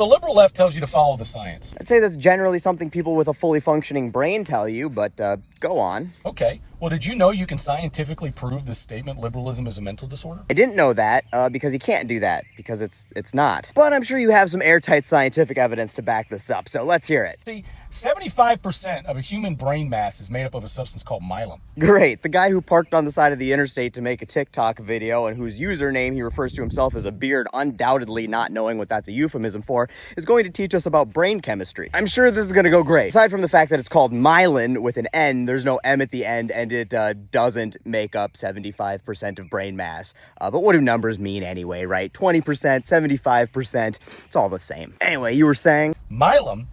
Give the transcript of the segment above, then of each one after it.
The liberal left tells you to follow the science. I'd say that's generally something people with a fully functioning brain tell you, but go on. Okay. Well, did you know you can scientifically prove this statement, liberalism is a mental disorder? I didn't know that because you can't do that because it's not. But I'm sure you have some airtight scientific evidence to back this up, so let's hear it. See, 75% of a human brain mass is made up of a substance called myelin. Great. The guy who parked on the side of the interstate to make a TikTok video and whose username he refers to himself as a beard, undoubtedly not knowing what that's a euphemism for, is going to teach us about brain chemistry. I'm sure this is going to go great. Aside from the fact that it's called myelin with an N, there's no M at the end, and it doesn't make up 75% of brain mass. But what do numbers mean anyway, right? 20%, 75%, it's all the same. Anyway, you were saying? Myelin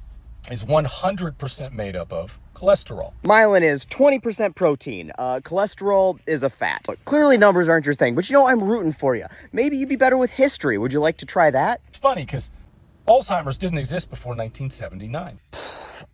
is 100% made up of cholesterol. Myelin is 20% protein. Cholesterol is a fat. But clearly numbers aren't your thing, but you know, I'm rooting for you. Maybe you'd be better with history. Would you like to try that? It's funny because Alzheimer's didn't exist before 1979.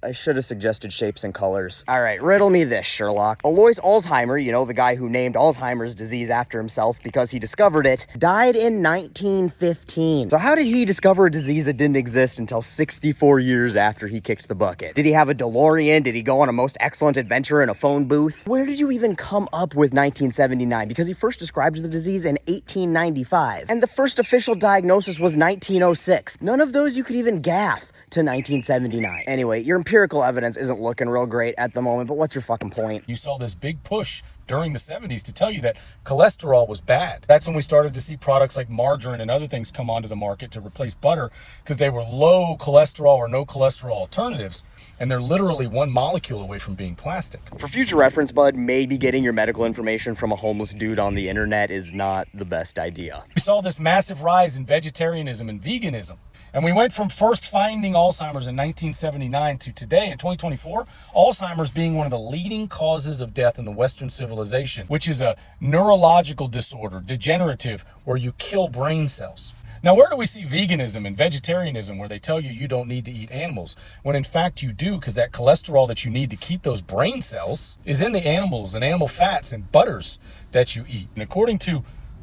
I should have suggested shapes and colors. All right, riddle me this, Sherlock. Alois Alzheimer, you know, the guy who named Alzheimer's disease after himself because he discovered it, died in 1915. So how did he discover a disease that didn't exist until 64 years after he kicked the bucket? Did he have a DeLorean? Did he go on a most excellent adventure in a phone booth? Where did you even come up with 1979? Because he first described the disease in 1895. And the first official diagnosis was 1906. None of those you could even gaff to 1979. Anyway, your empirical evidence isn't looking real great at the moment, but what's your fucking point? You saw this big push during the 70s to tell you that cholesterol was bad. That's when we started to see products like margarine and other things come onto the market to replace butter because they were low cholesterol or no cholesterol alternatives, and they're literally one molecule away from being plastic. For future reference, bud, maybe getting your medical information from a homeless dude on the internet is not the best idea. We saw this massive rise in vegetarianism and veganism. And we went from first finding Alzheimer's in 1979 to today, in 2024, Alzheimer's being one of the leading causes of death in the Western civilization, which is a neurological disorder, degenerative, where you kill brain cells. Now, where do we see veganism and vegetarianism where they tell you you don't need to eat animals, when in fact you do, because that cholesterol that you need to keep those brain cells is in the animals and animal fats and butters that you eat. And according to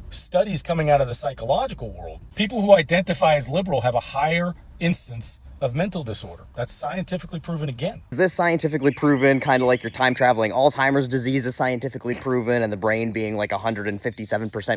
studies coming out of the psychological world, people who identify as liberal have a higher instance of mental disorder. That's scientifically proven again. Is this scientifically proven, kind of like your time-traveling Alzheimer's disease is scientifically proven and the brain being like 157%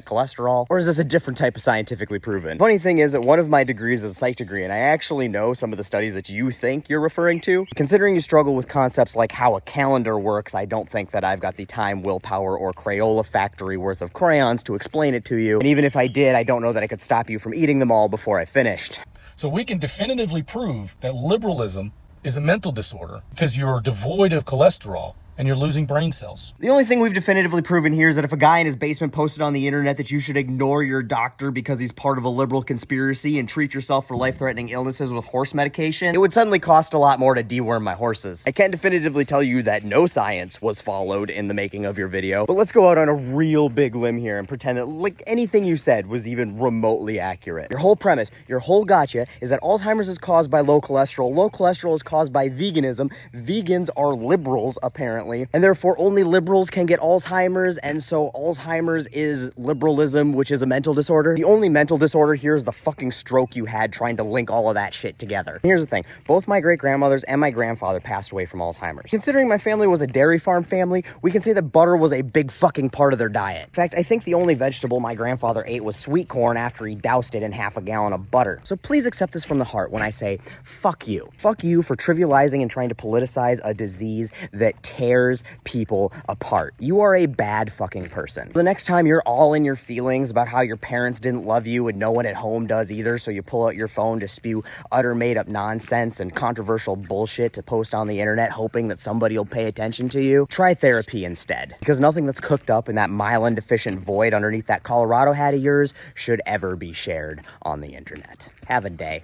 cholesterol? Or is this a different type of scientifically proven? Funny thing is that one of my degrees is a psych degree, and I actually know some of the studies that you think you're referring to. Considering you struggle with concepts like how a calendar works, I don't think that I've got the time, willpower, or Crayola factory worth of crayons to explain it to you. And even if I did, I don't know that I could stop you from eating them all before I finished. So we can definitively prove that liberalism is a mental disorder because you're devoid of cholesterol and you're losing brain cells. The only thing we've definitively proven here is that if a guy in his basement posted on the internet that you should ignore your doctor because he's part of a liberal conspiracy and treat yourself for life-threatening illnesses with horse medication, it would suddenly cost a lot more to deworm my horses. I can't definitively tell you that no science was followed in the making of your video, but let's go out on a real big limb here and pretend that like anything you said was even remotely accurate. Your whole premise, your whole gotcha is that Alzheimer's is caused by low cholesterol. Low cholesterol is caused by veganism. Vegans are liberals, apparently. And therefore only liberals can get Alzheimer's, and so Alzheimer's is liberalism, which is a mental disorder. The only mental disorder here is the fucking stroke you had trying to link all of that shit together. Here's the thing, both my great-grandmothers and my grandfather passed away from Alzheimer's. Considering my family was a dairy farm family, we can say that butter was a big fucking part of their diet. In fact, I think the only vegetable my grandfather ate was sweet corn after he doused it in half a gallon of butter. So please accept this from the heart when I say, fuck you. Fuck you for trivializing and trying to politicize a disease that tears people apart. You are a bad fucking person. The next time you're all in your feelings about how your parents didn't love you and no one at home does either, so you pull out your phone to spew utter made-up nonsense and controversial bullshit to post on the internet hoping that somebody will pay attention to you, try therapy instead. Because nothing that's cooked up in that myelin-deficient void underneath that Colorado hat of yours should ever be shared on the internet. Have a day.